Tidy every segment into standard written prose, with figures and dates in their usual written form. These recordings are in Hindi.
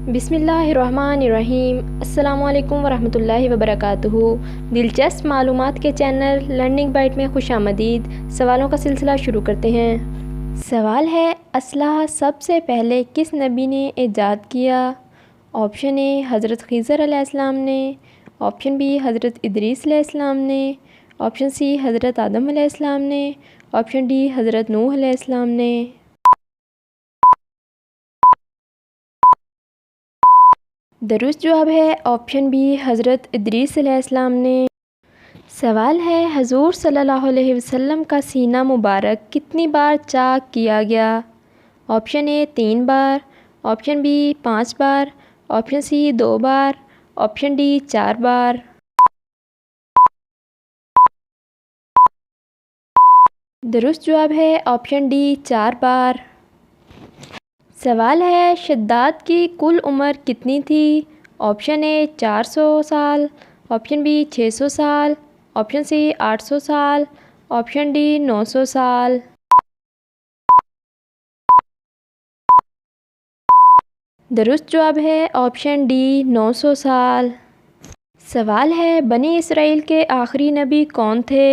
बिस्मिल्लाहिर्रहमानिर्रहीम। अस्सलामुअलैकुम वरहमतुल्लाहि वबरकातुहू। दिलचस्प मालूमात के चैनल लर्निंग बाइट में खुशामदीद। सवालों का सिलसिला शुरू करते हैं। सवाल है, असलहा सबसे पहले किस नबी ने ईजाद किया? ऑप्शन ए हज़रत खिज़र अलैहिस्सलाम ने, ऑप्शन बी हज़रत इदरीस अलैहिस्सलाम ने, ऑप्शन सी हज़रत आदम अलैहिस्सलाम ने, ऑप्शन डी हज़रत नूह अलैहिस्सलाम ने। दुरुस्त जवाब है ऑप्शन बी हज़रत इदरीस अलैहिस्सलाम ने। सवाल है, हजूर सल्लल्लाहु अलैहि वसल्लम का सीना मुबारक कितनी बार चाक किया गया? ऑप्शन ए 3 बार, ऑप्शन बी 5 बार, ऑप्शन सी 2 बार, ऑप्शन डी 4 बार। दुरुस्त जवाब है ऑप्शन डी 4 बार। सवाल है, शद्दाद की कुल उम्र कितनी थी? ऑप्शन ए 400 साल, ऑप्शन बी 600 साल, ऑप्शन सी 800 साल, ऑप्शन डी 900 साल। दुरुस्त जवाब है ऑप्शन डी 900 साल। सवाल है, बनी इसराइल के आखिरी नबी कौन थे?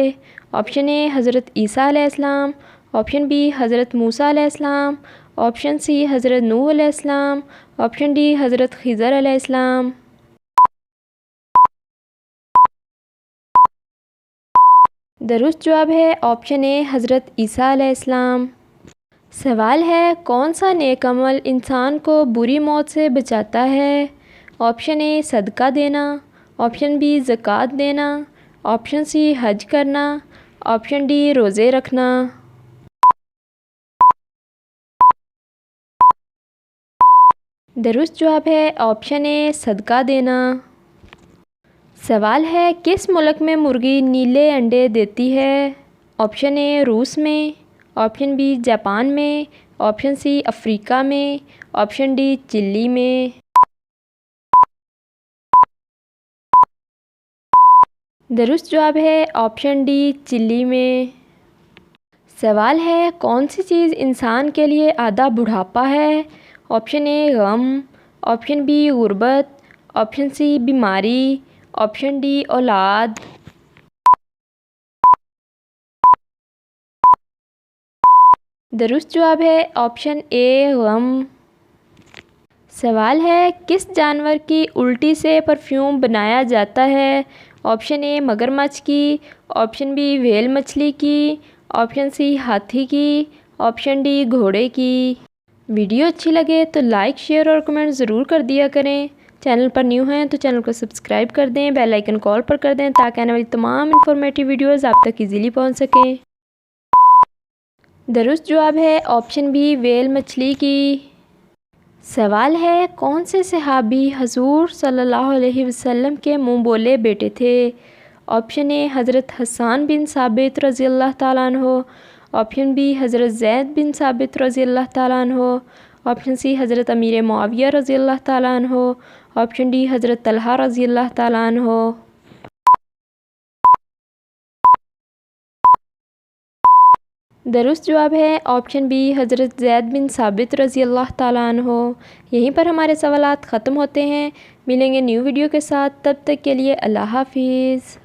ऑप्शन ए हज़रत ईसा अलैहिस्सलाम, ऑप्शन बी हज़रत मूसा अलैहिस्सलाम, ऑप्शन सी हज़रत नूह अलैहिस्सलाम, ऑप्शन डी हज़रत खिज़र अलैहिस्सलाम। दुरुस्त जवाब है ऑप्शन ए हज़रत ईसा अलैहिस्सलाम। सवाल है, कौन सा नेक अमल इंसान को बुरी मौत से बचाता है? ऑप्शन ए सदका देना, ऑप्शन बी ज़कात देना, ऑप्शन सी हज करना, ऑप्शन डी रोज़े रखना। दुरुस्त जवाब है ऑप्शन ए सदका देना। सवाल है, किस मुल्क में मुर्गी नीले अंडे देती है? ऑप्शन ए रूस में, ऑप्शन बी जापान में, ऑप्शन सी अफ्रीका में, ऑप्शन डी चिली में। दुरुस्त जवाब है ऑप्शन डी चिली में। सवाल है, कौन सी चीज़ इंसान के लिए आधा बुढ़ापा है? ऑप्शन ए गम, ऑप्शन बी गुर्बत, ऑप्शन सी बीमारी, ऑप्शन डी औलाद। दुरुस्त जवाब है ऑप्शन ए गम। सवाल है, किस जानवर की उल्टी से परफ्यूम बनाया जाता है? ऑप्शन ए मगरमच्छ की, ऑप्शन बी व्हेल मछली की, ऑप्शन सी हाथी की, ऑप्शन डी घोड़े की। वीडियो अच्छी लगे तो लाइक, शेयर और कमेंट ज़रूर कर दिया करें। चैनल पर न्यू हैं तो चैनल को सब्सक्राइब कर दें, बेल आइकन कॉल पर कर दें ताकि आने वाली तमाम इन्फॉर्मेटिव वीडियोज़ आप तक ईज़िली पहुँच सकें। दुरुस्त जवाब है ऑप्शन बी व्हेल मछली की। सवाल है, कौन से सहाबी हजूर सल्लल्लाहु अलैहि वसल्लम के मुँह बोले बेटे थे? ऑप्शन ए हज़रत हसन बिन साबित रज़ी अल्लाह ताला अन्हो, ऑप्शन बी हज़रत ज़ैद बिन साबित रज़ी अल्लाह ताला अन्हो, ऑप्शन सी हज़रत अमीर मुआविया रज़ी अल्लाह ताला अन्हो, ऑप्शन डी हज़रत तलहा रज़ी अल्लाह ताला अन्हो। दुरुस्त जवाब है ऑप्शन बी हज़रत ज़ैद बिन साबित रज़ी अल्लाह ताला अन्हो। यहीं पर हमारे सवालात ख़त्म होते हैं। मिलेंगे न्यू वीडियो के साथ, तब तक के लिए अल्लाह हाफिज़।